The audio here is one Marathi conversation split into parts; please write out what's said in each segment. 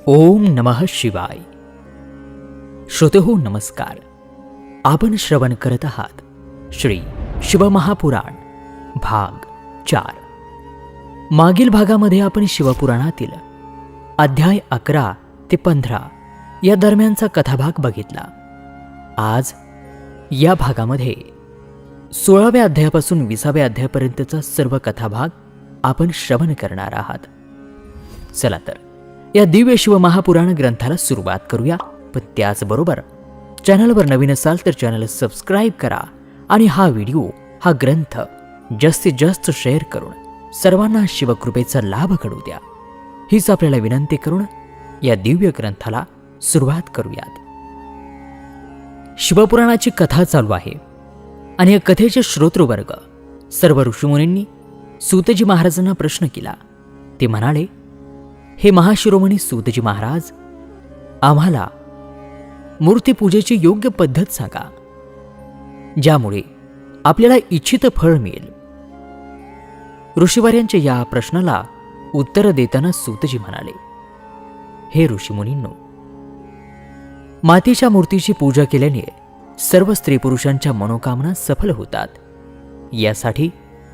ओम नमः शिवाय. श्रोतेहो नमस्कार. आपण श्रवण करत आहात श्री शिवमहापुराण भाग 4. मागील भागामध्ये आपण शिवपुराणातील अध्याय 11 ते 15 या दरम्यानचा कथाभाग बघितला. आज या भागामध्ये 16व्या अध्यायापासून 20व्या अध्यायापर्यंतचा सर्व कथाभाग आपण श्रवण करणार आहात. चला तर या दिव्य शिवमहापुराण ग्रंथाला सुरुवात करूया. पण त्याचबरोबर चॅनलवर नवीन असाल तर चॅनल सबस्क्राईब करा आणि हा व्हिडिओ, हा ग्रंथ जास्तीत जास्त शेअर करून सर्वांना शिवकृपेचा लाभ घडू द्या, हीच आपल्याला विनंती करून या दिव्य ग्रंथाला सुरुवात करूयात. शिवपुराणाची कथा चालू आहे आणि या कथेचे श्रोतृवर्ग सर्व ऋषीमुनींनी सूतजी महाराजांना प्रश्न केला. ते म्हणाले, हे महाशिरोमणी सूतजी महाराज, आम्हाला मूर्तीपूजेची योग्य पद्धत सांगा, ज्यामुळे आपल्याला इच्छित फळ मिळेल. ऋषीवर्यांच्या या प्रश्नाला उत्तर देताना सूतजी म्हणाले, हे ऋषीमुनींनो, मातीच्या मूर्तीची पूजा केल्याने सर्व स्त्री पुरुषांच्या मनोकामना सफल होतात. यासाठी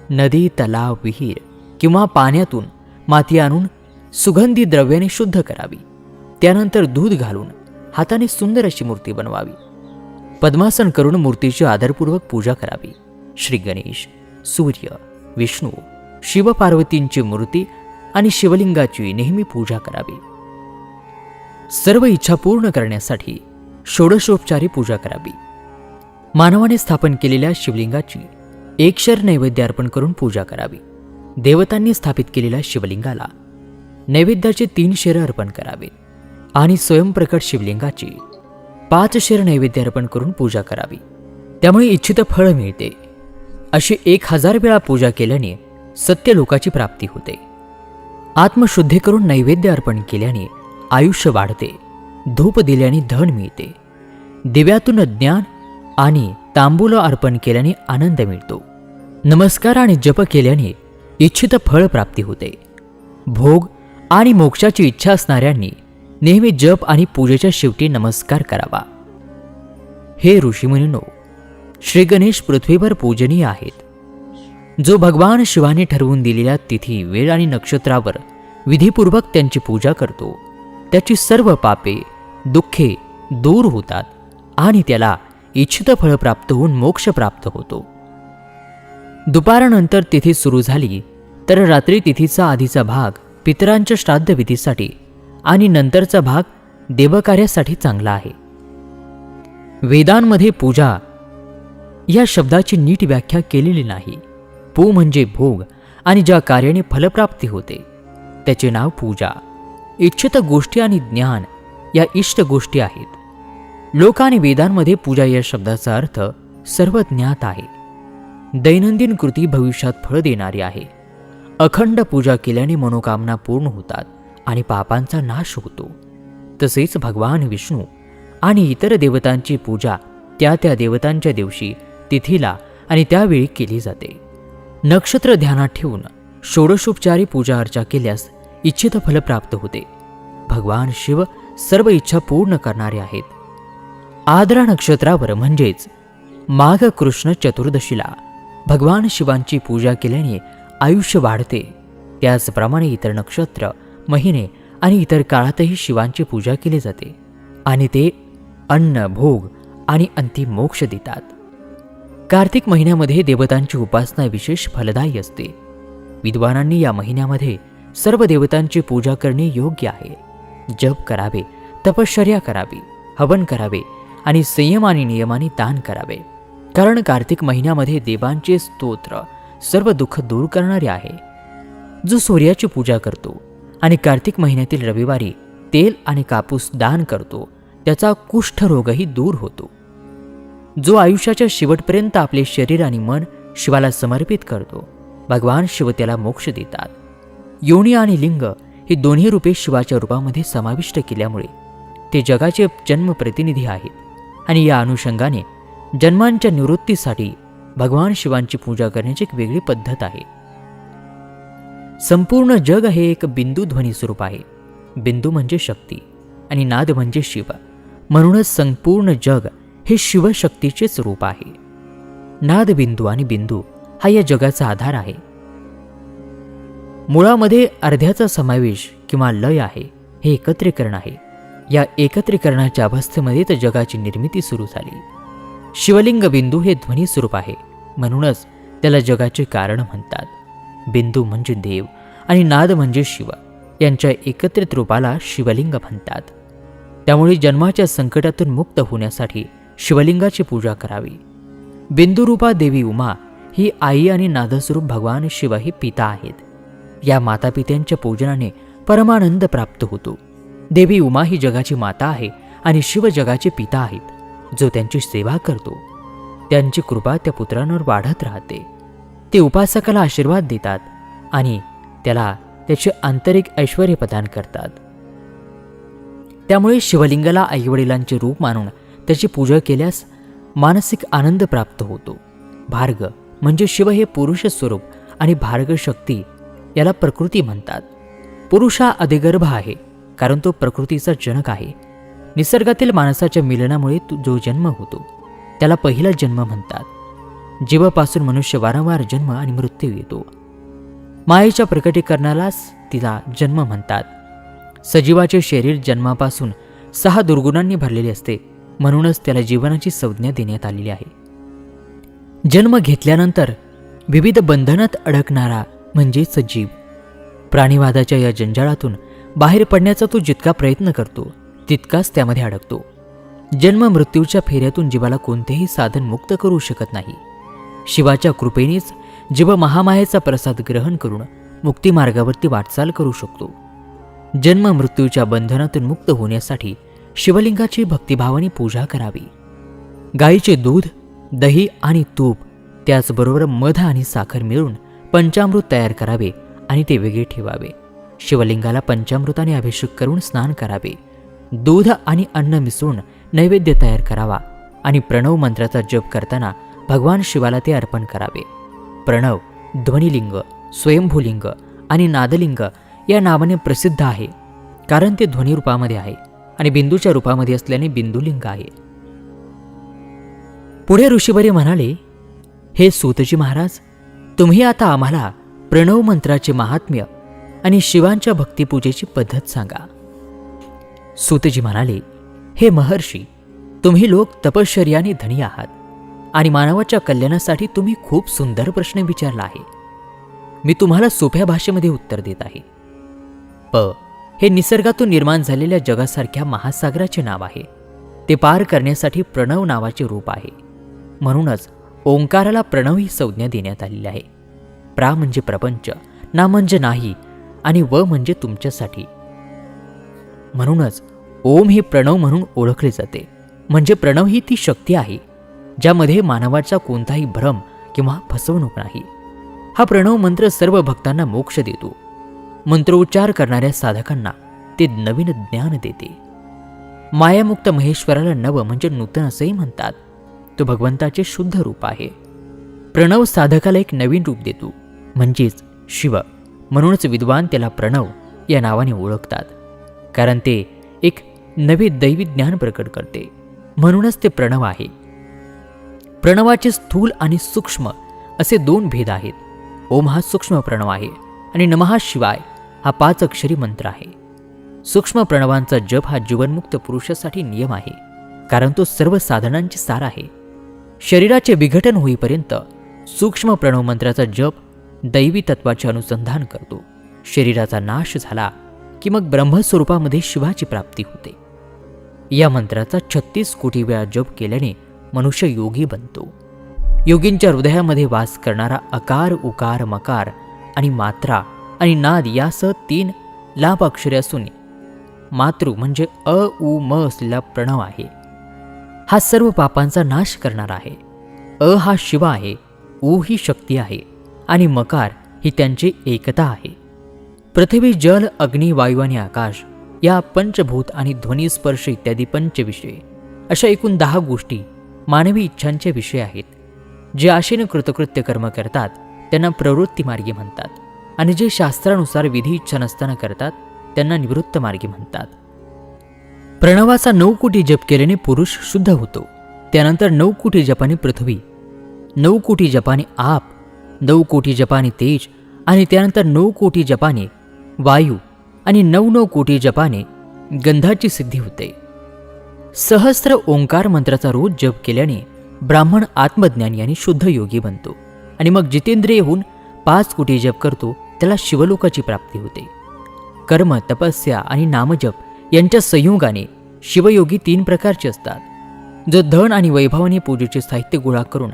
नदी, तलाव, विहीर किंवा पाण्यातून माती आणून सुगंधी द्रव्याने शुद्ध करावी. त्यानंतर दूध घालून हाताने सुंदर अशी मूर्ती बनवावी. पद्मासन करून मूर्तीची आदरपूर्वक पूजा करावी. श्री गणेश, सूर्य, विष्णू, शिवपार्वतींची मूर्ती आणि शिवलिंगाची नेहमी पूजा करावी. सर्व इच्छा पूर्ण करण्यासाठी षोडशोपचारी पूजा करावी. मानवाने स्थापन केलेल्या शिवलिंगाची 1 शेर नैवेद्य अर्पण करून पूजा करावी. देवतांनी स्थापित केलेल्या शिवलिंगाला नैवेद्याचे 3 शेर अर्पण करावे आणि स्वयंप्रकट शिवलिंगाची 5 शेर नैवेद्य अर्पण करून पूजा करावी. त्यामुळे इच्छित फळ मिळते. अशी 1000 वेळा पूजा केल्याने सत्यलोकाची प्राप्ती होते. आत्मशुद्धी करून नैवेद्य अर्पण केल्याने आयुष्य वाढते. धूप दिल्याने धन मिळते. दिव्यातून ज्ञान आणि तांबूल अर्पण केल्याने आनंद मिळतो. नमस्कार आणि जप केल्याने इच्छित फळ प्राप्ती होते. भोग आणि मोक्षाची इच्छा असणाऱ्यांनी नेहमी जप आणि पूजेच्या शेवटी नमस्कार करावा. हे ऋषीमुनींनो, श्री गणेश पृथ्वीवर पूजनीय आहेत. जो भगवान शिवाने ठरवून दिलेल्या तिथी, वेळ आणि नक्षत्रावर विधीपूर्वक त्यांची पूजा करतो, त्याची सर्व पापे, दुःखे दूर होतात आणि त्याला इच्छित फळ प्राप्त होऊन मोक्ष प्राप्त होतो. दुपारनंतर तिथी सुरू झाली तर रात्री तिथीचा आधीचा भाग पितरांच्या श्राद्ध विधीसाठी आणि नंतरचा भाग देवकार्यासाठी चांगला आहे. वेदांमध्ये पूजा या शब्दाची नीट व्याख्या केलेली नाही. पू म्हणजे भोग आणि ज्या कार्याने फलप्राप्ती होते त्याचे नाव पूजा. इच्छित गोष्टी आणि ज्ञान या इष्ट गोष्टी आहेत. लोक आणि वेदांमध्ये पूजा या शब्दाचा अर्थ सर्व ज्ञात आहे. दैनंदिन कृती भविष्यात फळ देणारी आहे. अखंड पूजा केल्याने मनोकामना पूर्ण होतात आणि पापांचा नाश होतो. तसेच भगवान विष्णू आणि इतर देवतांची पूजा त्या त्या देवतांच्या दिवशी, तिथीला आणि त्यावेळी केली जाते. नक्षत्र ध्यानात ठेवून षोडशोपचारी पूजा अर्चा केल्यास इच्छित फल प्राप्त होते. भगवान शिव सर्व इच्छा पूर्ण करणारे आहेत. आद्रा नक्षत्रावर म्हणजेच माघ कृष्ण चतुर्दशीला भगवान शिवांची पूजा केल्याने आयुष्य वाढते. त्याचप्रमाणे इतर नक्षत्र, महिने आणि इतर काळातही शिवांची पूजा केली जाते आणि ते अन्न, भोग आणि अंतिम मोक्ष देतात. कार्तिक महिन्यामध्ये देवतांची उपासना विशेष फलदायी असते. विद्वानांनी या महिन्यामध्ये सर्व देवतांची पूजा करणे योग्य आहे. जप करावे, तपश्चर्या करावी, हवन करावे आणि संयम आणि नियमाने दान करावे. कारण कार्तिक महिन्यामध्ये देवांचे स्तोत्र सर्व दुःख दूर करणारे आहे. जो सूर्याची पूजा करतो आणि कार्तिक महिन्यातील रविवारी तेल आणि कापूस दान करतो, त्याचा कुष्ठरोगही दूर होतो. जो आयुष्याच्या शेवटपर्यंत आपले शरीर आणि मन शिवाला समर्पित करतो, भगवान शिव त्याला मोक्ष देतात. योनी आणि लिंग ही दोन्ही रूपे शिवाच्या रूपामध्ये समाविष्ट केल्यामुळे ते जगाचे जन्मप्रतिनिधी आहेत आणि या अनुषंगाने जन्मांच्या निवृत्तीसाठी भगवान शिवांची पूजा करण्याची एक वेगळी पद्धत आहे. संपूर्ण जग हे एक बिंदू ध्वनी स्वरूप आहे. बिंदू म्हणजे शक्ती आणि नाद म्हणजे शिव. म्हणूनच संपूर्ण जग हे शिवशक्तीचेच रूप आहे. नाद बिंदू आणि बिंदू हा या जगाचा आधार आहे. मुळामध्ये अर्ध्याचा समावेश किंवा लय आहे, हे एकत्रीकरण आहे. या एकत्रीकरणाच्या अवस्थेमध्ये तर जगाची निर्मिती सुरू झाली. शिवलिंग बिंदू हे ध्वनी स्वरूप आहे, म्हणूनच त्याला जगाचे कारण म्हणतात. बिंदू म्हणजे देव आणि नाद म्हणजे शिव, यांच्या एकत्रित रूपाला शिवलिंग म्हणतात. त्यामुळे जन्माच्या संकटातून मुक्त होण्यासाठी शिवलिंगाची पूजा करावी. बिंदुरूपा देवी उमा ही आई आणि नादस्वरूप भगवान शिव हे पिता आहेत. या मातापित्यांच्या पूजनाने परमानंद प्राप्त होतो. देवी उमा ही जगाची माता आहे आणि शिव जगाचे पिता आहेत. जो त्यांची सेवा करतो त्यांची कृपा त्या पुत्रांवर वाढत राहते. ते उपासकाला आशीर्वाद देतात आणि त्याला त्याचे आंतरिक ऐश्वर्य प्रदान करतात. त्यामुळे शिवलिंगाला आईवडिलांचे रूप मानून त्याची पूजा केल्यास मानसिक आनंद प्राप्त होतो. भार्ग म्हणजे शिव हे पुरुष स्वरूप आणि भार्ग शक्ती याला प्रकृती म्हणतात. पुरुष हा अधिगर्भ आहे, कारण तो प्रकृतीचा जनक आहे. निसर्गातील माणसाच्या मिलनामुळे जो जन्म होतो त्याला पहिला जन्म म्हणतात. जीवापासून मनुष्य वारंवार जन्म आणि मृत्यू येतो. मायेच्या प्रकटीकरणालाच तिला जन्म म्हणतात. सजीवाचे शरीर जन्मापासून 6 दुर्गुणांनी भरलेले असते, म्हणूनच त्याला जीवनाची संज्ञा देण्यात आलेली आहे. जन्म घेतल्यानंतर विविध बंधनात अडकणारा म्हणजे सजीव. प्राणीवादाच्या या जंजाळातून बाहेर पडण्याचा तो जितका प्रयत्न करतो तितकाच त्यामध्ये अडकतो. जन्म मृत्यूच्या फेऱ्यातून जीवाला कोणतेही साधन मुक्त करू शकत नाही. शिवाच्या कृपेनेच जीव महामायेचा प्रसाद ग्रहण करून मुक्तिमार्गावरती वाटचाल करू शकतो. जन्म मृत्यूच्या बंधनातून मुक्त होण्यासाठी शिवलिंगाची भक्तिभावाने पूजा करावी. गाईचे दूध, दही आणि तूप त्याचबरोबर मध आणि साखर मिळून पंचामृत तयार करावे आणि ते वेगळे ठेवावे. शिवलिंगाला पंचामृताने अभिषेक करून स्नान करावे. दूध आणि अन्न मिसळून नैवेद्य तयार करावा आणि प्रणव मंत्राचा जप करताना भगवान शिवाला ते अर्पण करावे. प्रणव ध्वनिलिंग, स्वयंभूलिंग आणि नादलिंग या नावाने प्रसिद्ध आहे, कारण ते ध्वनी रूपामध्ये आहे आणि बिंदूच्या रूपामध्ये असल्याने बिंदुलिंग आहे. पुढे ऋषीवरे म्हणाले, हे सूतजी महाराज, तुम्ही आता आम्हाला प्रणव मंत्राचे महात्म्य आणि शिवांच्या भक्तिपूजेची पद्धत सांगा. सूतजी म्हणाले, हे महर्षी, तुम्ही लोक तपश्चर्याने धनी आहात आणि मानवाच्या कल्याणासाठी तुम्ही खूप सुंदर प्रश्न विचारला आहे. मी तुम्हाला सोप्या भाषेमध्ये उत्तर देत आहे. हे निसर्गातून निर्माण झालेल्या जगासारख्या महासागराचे नाव आहे. ते पार करण्यासाठी प्रणव नावाचे रूप आहे. म्हणूनच ओंकाराला प्रणव ही संज्ञा देण्यात आलेली आहे. प्रा म्हणजे प्रपंच, ना म्हणजे नाही आणि व म्हणजे तुमच्यासाठी. म्हणूनच ओम हे प्रणव म्हणून ओळखले जाते. म्हणजे प्रणव ही ती शक्ती आहे ज्यामध्ये मानवाचा कोणताही भ्रम किंवा फसवणूक नाही. हा प्रणव मंत्र सर्व भक्तांना मोक्ष देतो. मंत्रोच्चार करणाऱ्या साधकांना ते नवीन ज्ञान देते. मायामुक्त महेश्वराला नव म्हणजे नूतन असेही म्हणतात. तो भगवंताचे शुद्ध रूप आहे. प्रणव साधकाला एक नवीन रूप देतो, म्हणजेच शिव. म्हणूनच विद्वान त्याला प्रणव या नावाने ओळखतात, कारण ते एक नवे दैवी ज्ञान प्रकट करते. म्हणूनच ते प्रणव आहे. प्रणवाचे स्थूल आणि सूक्ष्म असे 2 भेद आहेत. ओम हा सूक्ष्म प्रणव आहे आणि नमः शिवाय हा 5 अक्षरी मंत्र आहे. सूक्ष्म प्रणवांचा जप हा जीवनमुक्त पुरुषासाठी नियम आहे, कारण तो सर्व साधनांचे सार आहे. शरीराचे विघटन होईपर्यंत सूक्ष्म प्रणव मंत्राचा जप दैवी तत्वाचे अनुसंधान करतो. शरीराचा नाश झाला की मग ब्रह्मस्वरूपामध्ये शिवाची प्राप्ती होते. या मंत्राचा 36 कोटी वेळा जप केल्याने मनुष्य योगी बनतो. योगींच्या हृदयामध्ये वास करणारा अकार, उकार, मकार आणि मात्रा आणि नाद यासह 3 लाभ अक्षरे असून मातृ म्हणजे अ, उ, म असलेला प्रणव आहे. हा सर्व पापांचा नाश करणारा आहे. अ हा शिव आहे, उ ही शक्ती आहे आणि मकार ही त्यांची एकता आहे. पृथ्वी, जल, अग्नी, वायू आणि आकाश या पंचभूत आणि ध्वनी, स्पर्श इत्यादी पंचविषय अशा एकूण 10 गोष्टी मानवी इच्छांचे विषय आहेत. जे आशेने कृतकृत्य कर्म करतात त्यांना प्रवृत्ती मार्गी म्हणतात आणि जे शास्त्रानुसार विधी इच्छा नसताना करतात त्यांना निवृत्त मार्गी म्हणतात. प्रणवाचा 9 कोटी जप केल्याने पुरुष शुद्ध होतो. त्यानंतर 9 कोटी जपाने पृथ्वी, 9 कोटी जपाने आप, 9 कोटी जपाने तेज आणि त्यानंतर 9 कोटी जपाने वायू आणि 9 कोटी जपाने गंधाची सिद्धी होते. सहस्त्र ओंकार मंत्राचा रोज जप केल्याने ब्राह्मण आत्मज्ञानी आणि शुद्ध योगी बनतो आणि मग जितेंद्रिय होऊन 5 कोटी जप करतो त्याला शिवलोकाची प्राप्ती होते. कर्म, तपस्या आणि नामजप यांच्या संयोगाने शिवयोगी 3 प्रकारचे असतात. जो धन आणि वैभवाने पूजेचे साहित्य गोळा करून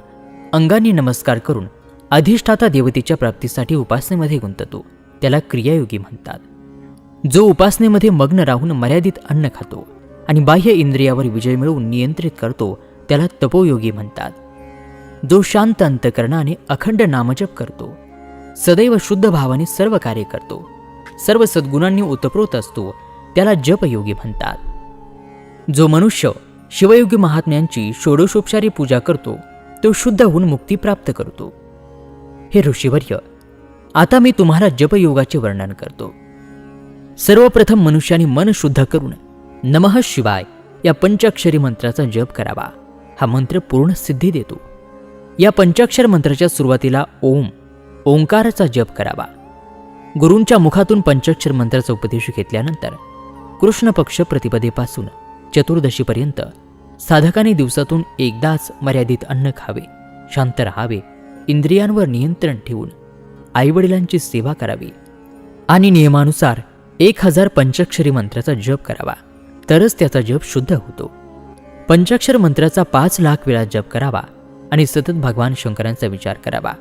अंगाने नमस्कार करून अधिष्ठाता देवतेच्या प्राप्तीसाठी उपासनेमध्ये गुंततो त्याला क्रियायोगी म्हणतात. जो उपासनेमध्ये मग्न राहून मर्यादित अन्न खातो आणि बाह्य इंद्रियावर विजय मिळवून नियंत्रित करतो त्याला तपोयोगी म्हणतात. जो शांत अंतकरणाने अखंड नामजप करतो, सदैव शुद्ध भावाने सर्व कार्य करतो, सर्व सद्गुणांनी ओतप्रोत असतो त्याला जपयोगी म्हणतात. जो मनुष्य शिवयोगी महात्म्यांची षोडशोपचारी पूजा करतो तो शुद्ध होऊन मुक्ती प्राप्त करतो. हे ऋषीवर्य, आता मी तुम्हाला जपयोगाचे वर्णन करतो. सर्वप्रथम मनुष्याने मन शुद्ध करून नमः शिवाय या पंचाक्षरी मंत्राचा जप करावा. हा मंत्र पूर्ण सिद्धी देतो. या पंचाक्षर मंत्राच्या सुरुवातीला ओम, ओंकाराचा जप करावा. गुरूंच्या मुखातून पंचाक्षर मंत्राचा उपदेश घेतल्यानंतर कृष्ण पक्ष प्रतिपदेपासून चतुर्दशीपर्यंत साधकाने दिवसातून एकदाच मर्यादित अन्न खावे, शांत राहावे, इंद्रियांवर नियंत्रण ठेवून आईवडिलांची सेवा करावी आणि नियमानुसार 1000 पंचाक्षरी मंत्राचा जप करावा. तरच त्याचा जप शुद्ध होतो. पंचाक्षर मंत्राचा 5 लाख वेळा जप करावा आणि सतत भगवान शंकरांचा विचार करावा.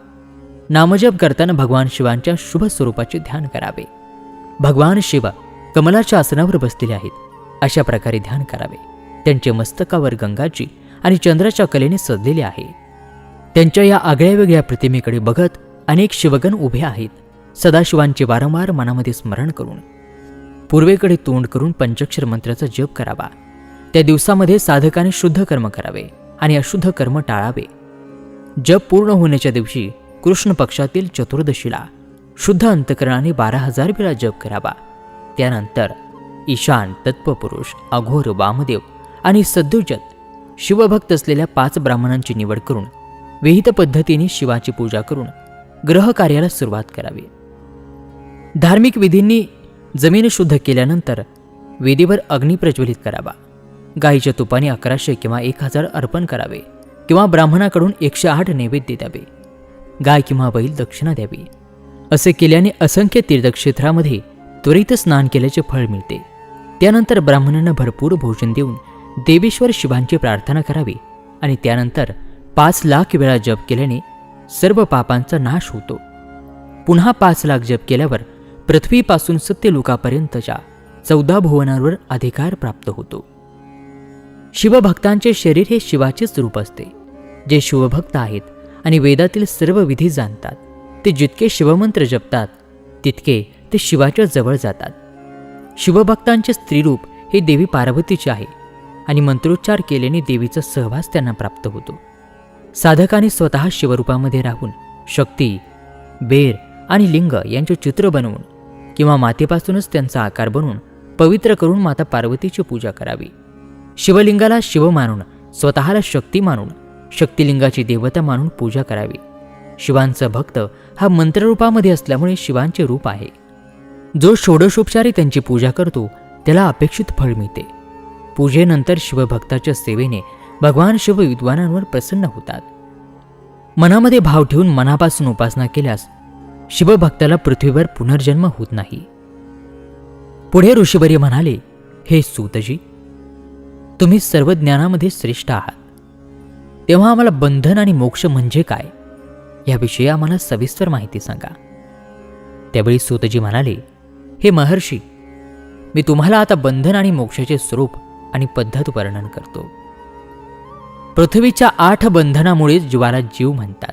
नामजप करताना भगवान शिवांच्या शुभ स्वरूपाचे ध्यान करावे. भगवान शिव कमलाच्या आसनावर बसलेले आहेत अशा प्रकारे ध्यान करावे. त्यांचे मस्तकावर गंगाजी आणि चंद्राच्या कलेने सजलेले आहे. त्यांच्या या आगळ्या वेगळ्या प्रतिमेकडे बघत अनेक शिवगण उभे आहेत. सदाशिवांचे वारंवार मनामध्ये स्मरण करून पूर्वेकडे तोंड करून पंचाक्षर मंत्राचा जप करावा. त्या दिवसामध्ये साधकाने शुद्ध कर्म करावे आणि अशुद्ध कर्म टाळावे. जप पूर्ण होण्याच्या दिवशी कृष्ण पक्षातील चतुर्दशीला शुद्ध अंतकरणाने 12,000 वेळा जप करावा. त्यानंतर ईशान, तत्वपुरुष, अघोर, वामदेव आणि सद्योजत शिवभक्त असलेल्या 5 ब्राह्मणांची निवड करून विहित पद्धतीने शिवाची पूजा करून ग्रह कार्याला सुरुवात करावी. धार्मिक विधींनी जमीन शुद्ध केल्यानंतर वेदीवर अग्नी प्रज्वलित करावा. गाईच्या तुपाने 1100 किंवा 1000 अर्पण करावे किंवा ब्राह्मणाकडून 108 नैवेद्य द्यावे. गाय किंवा बैल दक्षिणा द्यावी. असे केल्याने असंख्य तीर्थक्षेत्रामध्ये त्वरित स्नान केल्याचे फळ मिळते. त्यानंतर ब्राह्मणांना भरपूर भोजन देऊन देवेश्वर शिवांची प्रार्थना करावी आणि त्यानंतर 5 लाख वेळा जप केल्याने सर्व पापांचा नाश होतो. पुन्हा 5 लाख जप केल्यावर पृथ्वीपासून सत्यलोकापर्यंतच्या 14 भुवनांवर अधिकार प्राप्त होतो. शिवभक्तांचे शरीर हे शिवाचेच रूप असते. जे शिवभक्त आहेत आणि वेदातील सर्व विधी जाणतात ते जितके शिवमंत्र जपतात तितके ते शिवाच्या जवळ जातात. शिवभक्तांचे स्त्रीरूप हे देवी पार्वतीचे आहे आणि मंत्रोच्चार केल्याने देवीचा सहवास त्यांना प्राप्त होतो. साधकाने स्वतः शिवरूपामध्ये राहून शक्ती, बेर आणि लिंग यांचे चित्र बनवून किंवा मातेपासूनच त्यांचा आकार बनवून पवित्र करून माता पार्वतीची पूजा करावी. शिवलिंगाला शिव मानून स्वतःला शक्ती मानून शक्तिलिंगाची देवता मानून पूजा करावी. शिवांचा भक्त हा मंत्ररूपामध्ये असल्यामुळे शिवांचे रूप आहे. जो षोडशोपचारी त्यांची पूजा करतो त्याला अपेक्षित फळ मिळते. पूजेनंतर शिवभक्ताच्या सेवेने भगवान शिव विद्वानांवर प्रसन्न होतात. मनामध्ये भाव ठेवून मनापासून उपासना केल्यास शिवभक्ताला पृथ्वीवर पुनर्जन्म होत नाही. पुढे ऋषीवर्य म्हणाले, हे सूतजी, तुम्ही सर्व ज्ञानामध्ये श्रेष्ठ आहात. तेव्हा आम्हाला बंधन आणि मोक्ष म्हणजे काय याविषयी आम्हाला सविस्तर माहिती सांगा. त्यावेळी सूतजी म्हणाले, हे महर्षी, मी तुम्हाला आता बंधन आणि मोक्षाचे स्वरूप आणि पद्धत वर्णन करतो. पृथ्वीच्या 8 बंधनामुळे जीवाला जीव म्हणतात.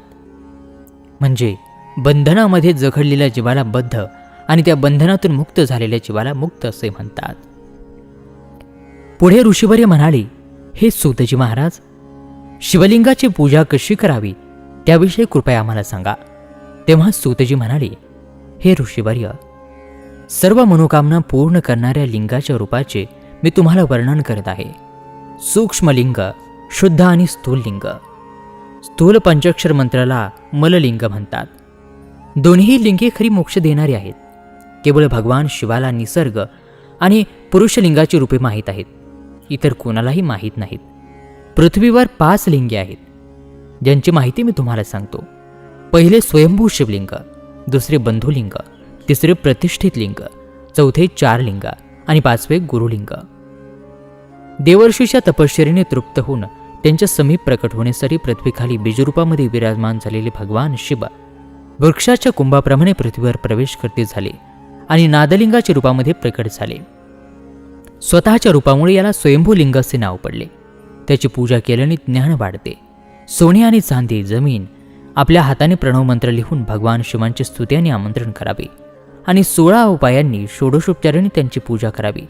म्हणजे बंधनामध्ये जखडलेल्या जीवाला बद्ध आणि त्या बंधनातून मुक्त झालेल्या जीवाला मुक्त असे म्हणतात. पुढे ऋषीवर्य म्हणाले, हे सूतजी महाराज, शिवलिंगाची पूजा कशी करावी त्याविषयी कृपया आम्हाला सांगा. तेव्हा सूतजी म्हणाले, हे ऋषीवर्य, सर्व मनोकामना पूर्ण करणाऱ्या लिंगाच्या रूपाचे मी तुम्हाला वर्णन करत आहे. सूक्ष्म लिंग, शुद्ध आणि स्थूल लिंग. स्थूल पंचाक्षर मंत्राला मललिंग म्हणतात. दोन्ही लिंगे खरी मोक्ष देणारी आहेत. केवळ भगवान शिवाला निसर्ग आणि पुरुषलिंगाची रूपे माहीत आहेत, इतर कोणालाही माहीत नाहीत. पृथ्वीवर 5 लिंगे आहेत, ज्यांची माहिती मी तुम्हाला सांगतो. पहिले स्वयंभू शिवलिंग, दुसरे बंधुलिंग, तिसरे प्रतिष्ठित लिंग, चौथे 4 लिंग आणि 5वे गुरुलिंग. देवर्षीच्या तपश्चर्येने तृप्त होऊन त्यांच्या समीप प्रकट होण्यासाठी पृथ्वीखाली बीजरूपामध्ये विराजमान झालेले भगवान शिव वृक्षाच्या कुंभाप्रमाणे पृथ्वीवर प्रवेश करते झाले आणि नादलिंगाच्या रूपामध्ये प्रकट झाले. स्वतःच्या रूपामुळे याला स्वयंभू लिंग असे नाव पडले. त्याची पूजा केल्याने ज्ञान वाढते. सोने आणि चांदी, जमीन आपल्या हाताने प्रणव मंत्र लिहून भगवान शिवांचे स्तुती आणि आमंत्रण करावे आणि 16 उपायांनी षोडशोपचाराने त्यांची पूजा करावी.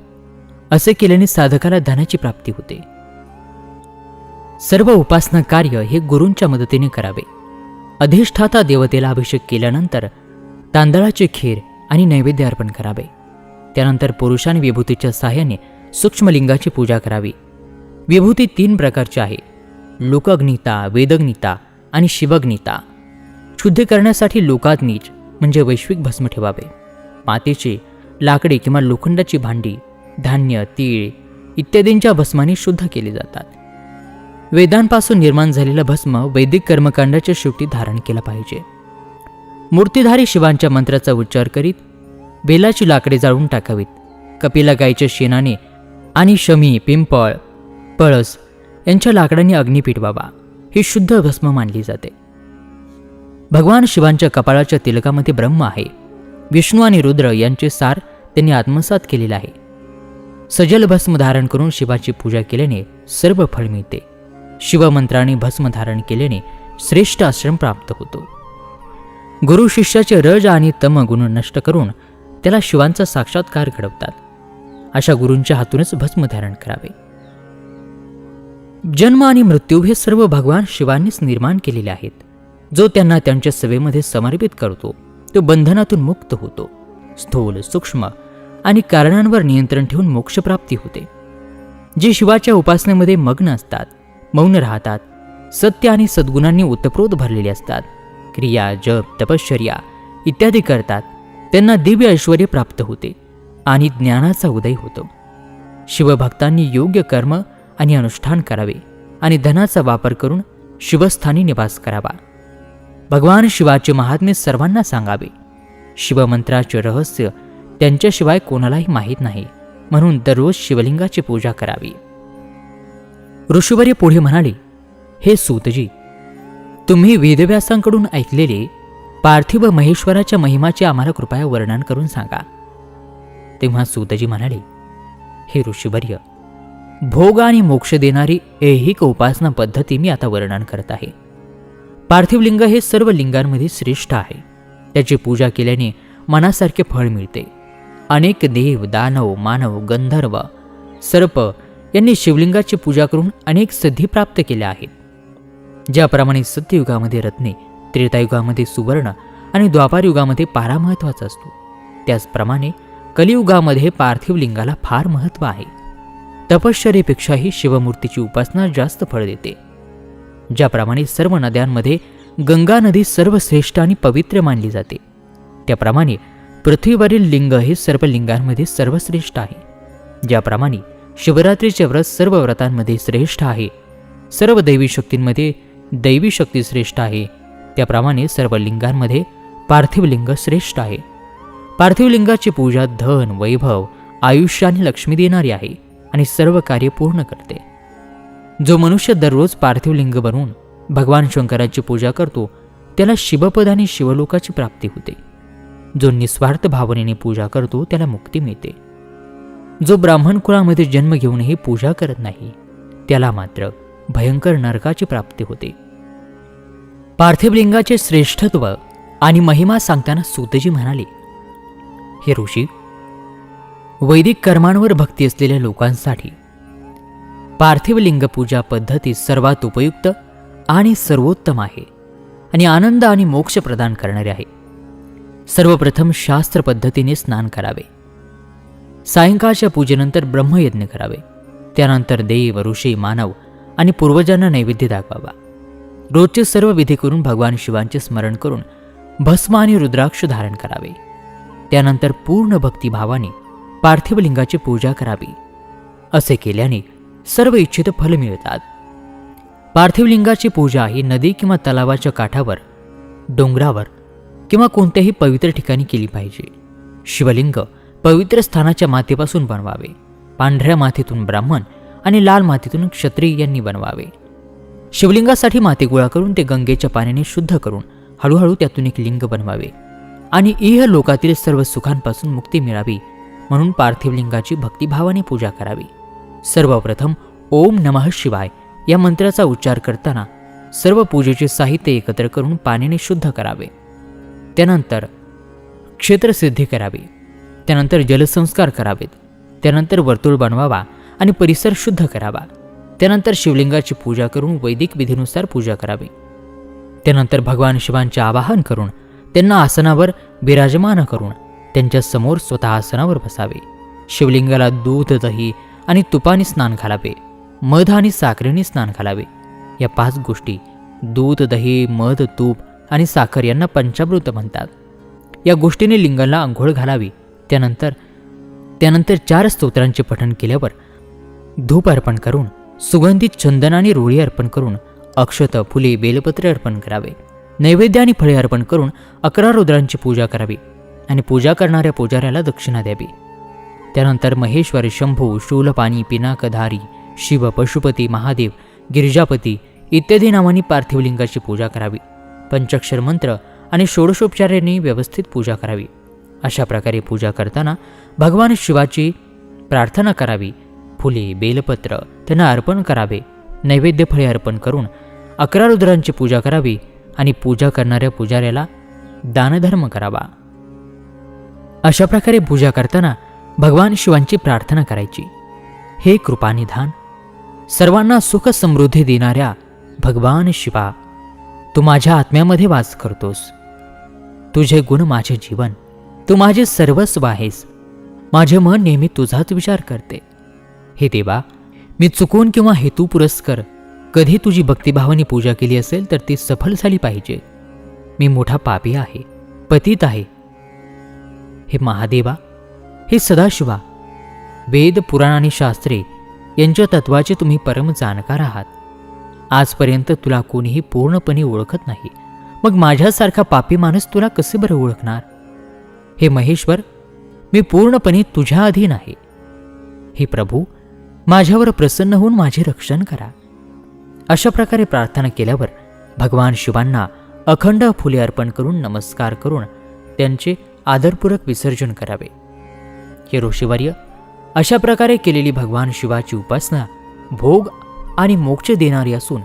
असे केल्याने साधकाला धनाची प्राप्ती होते. सर्व उपासना कार्य हे गुरूंच्या मदतीने करावे. अधिष्ठाता देवतेला अभिषेक केल्यानंतर तांदळाचे खीर आणि नैवेद्य अर्पण करावे. त्यानंतर पुरुषाने विभूतीच्या सहाय्याने सूक्ष्मलिंगाची पूजा करावी. विभूती 3 प्रकारची आहे: लोकग्निता, वेदग्निता आणि शिवग्निता. शुद्ध करण्यासाठी लोकाग्नीज म्हणजे वैश्विक भस्म ठेवावे. मातीची, लाकडी किंवा लोखंडाची भांडी, धान्य, तीळ इत्यादींच्या भस्माने शुद्ध केली जातात. वेदांपासून निर्माण झालेलं भस्म वैदिक कर्मकांडाच्या शेवटी धारण केला पाहिजे. मूर्तिधारी शिवांच्या मंत्राचा उच्चार करीत बेलाची लाकडे जाळून टाकावीत. कपिला गायीच्या शेणाने आणि शमी, पिंपळ, पळस यांच्या लाकडांनी अग्नी पेटवावा. ही शुद्ध भस्म मानली जाते. भगवान शिवांच्या कपाळाच्या तिलकामध्ये ब्रह्म आहे. विष्णू आणि रुद्र यांचे सार त्यांनी आत्मसात केलेले आहे. सजल भस्म धारण करून शिवाची पूजा केल्याने सर्व फळ मिळते. शिवमंत्राने भस्म धारण केल्याने श्रेष्ठ आश्रम प्राप्त होतो. गुरु शिष्याचे रज आणि तम गुण नष्ट करून त्याला शिवांचा साक्षात्कार घडवतात. अशा गुरूंच्या हातूनच भस्म धारण करावे. जन्म आणि मृत्यू हे सर्व भगवान शिवांनीच निर्माण केलेले आहेत. जो त्यांना त्यांच्या सेवेमध्ये समर्पित करतो तो बंधनातून मुक्त होतो. स्थूल, सूक्ष्म आणि कारणांवर नियंत्रण ठेवून मोक्षप्राप्ती होते. जे शिवाच्या उपासनेमध्ये मग्न असतात, मौन राहतात, सत्य आणि सद्गुणांनी ओतप्रोत भरलेले असतात, क्रिया, जप, तपश्चर्या इत्यादी करतात, त्यांना दिव्य ऐश्वर्य प्राप्त होते आणि ज्ञानाचा उदय होतो. शिवभक्तांनी योग्य कर्म आणि अनुष्ठान करावे आणि धनाचा वापर करून शिवस्थानी निवास करावा. भगवान शिवाचे महात्म्य सर्वांना सांगावे. शिवमंत्राचे रहस्य त्यांच्याशिवाय कोणालाही माहीत नाही, म्हणून दररोज शिवलिंगाची पूजा करावी. ऋषीवर्य पुढे म्हणाले, हे सूतजी, तुम्ही वेदव्यासांकडून ऐकलेले पार्थिव महेश्वराच्या महिमाचे आम्हाला कृपया वर्णन करून सांगा. तेव्हा सूतजी म्हणाले, हे ऋषीवर्य, भोग आणि मोक्ष देणारी ऐहिक उपासना पद्धती मी आता वर्णन करत आहे. पार्थिव लिंग हे सर्व लिंगांमध्ये श्रेष्ठ आहे. त्याची पूजा केल्याने मनासारखे फळ मिळते. अनेक देव, दानव, मानव, गंधर्व, सर्प यांनी शिवलिंगाची पूजा करून अनेक सिद्धी प्राप्त केल्या आहेत. ज्याप्रमाणे सत्ययुगामध्ये रत्ने, त्रेतायुगामध्ये सुवर्ण आणि द्वापारयुगामध्ये पारा महत्वाचा असतो, त्याचप्रमाणे कलियुगामध्ये पार्थिव लिंगाला फार महत्त्व आहे. तपश्चर्येपेक्षाही शिवमूर्तीची उपासना जास्त फळ देते. ज्याप्रमाणे सर्व नद्यांमध्ये गंगा नदी सर्वश्रेष्ठ आणि पवित्र मानली जाते, त्याप्रमाणे पृथ्वीवरील लिंग हे सर्व लिंगांमध्ये सर्वश्रेष्ठ आहे. ज्याप्रमाणे शिवरात्रीचे व्रत सर्व व्रतांमध्ये श्रेष्ठ आहे, सर्व दैवी शक्तींमध्ये दैवी शक्ती श्रेष्ठ आहे, त्याप्रमाणे सर्व लिंगांमध्ये पार्थिव लिंग श्रेष्ठ आहे. पार्थिव लिंगाची पूजा धन, वैभव, आयुष्य आणि लक्ष्मी देणारी आहे आणि सर्व कार्य पूर्ण करते. जो मनुष्य दररोज पार्थिव लिंग बनवून भगवान शंकराची पूजा करतो त्याला शिवपद आणि शिवलोकाची प्राप्ती होते. जो निस्वार्थ भावनेने पूजा करतो त्याला मुक्ती मिळते. जो ब्राह्मण कुळामध्ये जन्म घेऊनही पूजा करत नाही त्याला मात्र भयंकर नरकाची प्राप्ती होते. पार्थिव लिंगाचे श्रेष्ठत्व आणि महिमा सांगताना सूतजी म्हणाले, हे ऋषी, वैदिक कर्मांवर भक्ती असलेल्या लोकांसाठी पार्थिव लिंग पूजा पद्धती सर्वात उपयुक्त आणि सर्वोत्तम आहे आणि आनंद आणि मोक्ष प्रदान करणारे आहे. सर्वप्रथम शास्त्र पद्धतीने स्नान करावे. सायंकाळच्या पूजेनंतर ब्रह्मयज्ञ करावे. त्यानंतर देव, ऋषी, मानव आणि पूर्वजांना नैवेद्य दाखवावा. रोजचे सर्व विधी करून भगवान शिवांचे स्मरण करून भस्म आणि रुद्राक्ष धारण करावे. त्यानंतर पूर्ण भक्तिभावाने पार्थिव लिंगाची पूजा करावी. असे केल्याने सर्व इच्छित फल मिळतात. पार्थिव लिंगाची पूजा ही नदी किंवा तलावाच्या काठावर, डोंगरावर किंवा कोणत्याही पवित्र ठिकाणी केली पाहिजे. शिवलिंग पवित्र स्थानाच्या मातीपासून बनवावे. पांढऱ्या मातीतून ब्राह्मण आणि लाल मातीतून क्षत्रिय यांनी बनवावे. शिवलिंगासाठी माती गोळा करून ते गंगेच्या पाण्याने शुद्ध करून हळूहळू त्यातून एक लिंग बनवावे आणि इह लोकातील सर्व सुखांपासून मुक्ती मिळावी म्हणून पार्थिव लिंगाची भक्तिभावाने पूजा करावी. सर्वप्रथम ओम नमः शिवाय या मंत्राचा उच्चार करताना सर्व पूजेचे साहित्य एकत्र करून पाण्याने शुद्ध करावे. त्यानंतर क्षेत्रसिद्धी करावी. त्यानंतर जलसंस्कार करावेत. त्यानंतर वर्तुळ बनवावा आणि परिसर शुद्ध करावा. त्यानंतर शिवलिंगाची पूजा करून वैदिक विधीनुसार पूजा करावी. त्यानंतर भगवान शिवांचे आवाहन करून त्यांना आसनावर विराजमान करून त्यांच्या समोर स्वतः आसनावर बसावे. शिवलिंगाला दूध, दही आणि तुपाने स्नान घालावे. मध आणि साखरेने स्नान घालावे. या 5 गोष्टी दूध, दही, मध, तूप आणि साखर यांना पंचामृत म्हणतात. या गोष्टीने लिंगाला आंघोळ घालावी. त्यानंतर 4 स्तोत्रांचे पठण केल्यावर धूप अर्पण करून सुगंधित चंदन आणि रोळी अर्पण करून अक्षत, फुले, बेलपत्र अर्पण करावे. नैवेद्य आणि फळे अर्पण करून 11 रुद्रांची पूजा करावी आणि पूजा करणाऱ्या पुजाऱ्याला दक्षिणा द्यावी. त्यानंतर महेश्वर, शंभू, शूलपाणी, पिनाकधारी, शिव, पशुपती, महादेव, गिरिजापती इत्यादी नावांनी पार्थिव लिंगाची पूजा करावी. पंचाक्षर मंत्र आणि षोडशोपचारांनी व्यवस्थित पूजा करावी. अशा प्रकारे पूजा करताना भगवान शिवाची प्रार्थना करावी. फुले, बेलपत्र त्यांना अर्पण करावे. नैवेद्य फळे अर्पण करून 11 रुद्रांची पूजा करावी आणि पूजा करणाऱ्या पुजाऱ्याला दानधर्म करावा. अशा प्रकारे पूजा करताना भगवान शिवांची प्रार्थना करायची. हे कृपानिधान, सर्वांना सुख समृद्धी देणाऱ्या भगवान शिवा, तू माझ्या आत्म्यामध्ये वास करतोस. तुझे गुण माझे जीवन, तू माझे सर्वस्व आहेस. माझे मन नेहमी तुझाच विचार करते. हे देवा, मी चुकून किंवा हेतू पुरस्कर कधी तुझी भक्तिभावाने पूजा केली असेल तर ती सफल झाली पाहिजे. मी मोठा पापी आहे, पतित आहे. हे महादेवा, हे सदाशिवा, वेद, पुराण आणि शास्त्रे यांच्या तत्वाचे तुम्ही परम जाणकार आहात. आजपर्यंत तुला कोणीही पूर्णपणे ओळखत नाही, मग माझ्यासारखा पापी माणूस तुला कसे बरं ओळखणार? हे महेश्वर, मी पूर्णपणे तुझ्या अधीन आहे. हे प्रभू, माझ्यावर प्रसन्न होऊन माझे रक्षण करा. अशा प्रकारे प्रार्थना केल्यावर भगवान शिवांना अखंड फुले अर्पण करून नमस्कार करून त्यांचे आदरपूर्वक विसर्जन करावे. हे ऋषीवर्य, अशा प्रकारे केलेली भगवान शिवाची उपासना भोग आणि मोक्ष देणारी असून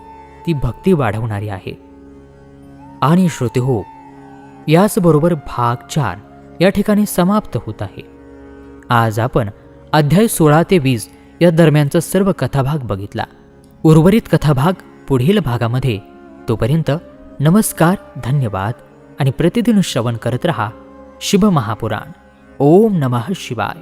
ती भक्ती वाढवणारी आहे. आणि श्रोते हो, याचबरोबर भाग 4 या ठिकाणी समाप्त होत आहे. आज आपण अध्याय 16 ते 20 या दरम्यानचा सर्व कथाभाग बघितला. उर्वरित कथाभाग पुढील भागामध्ये. तोपर्यंत नमस्कार, धन्यवाद आणि प्रतिदिन श्रवण करत रहा शिव महापुराण. ओम नमः शिवाय.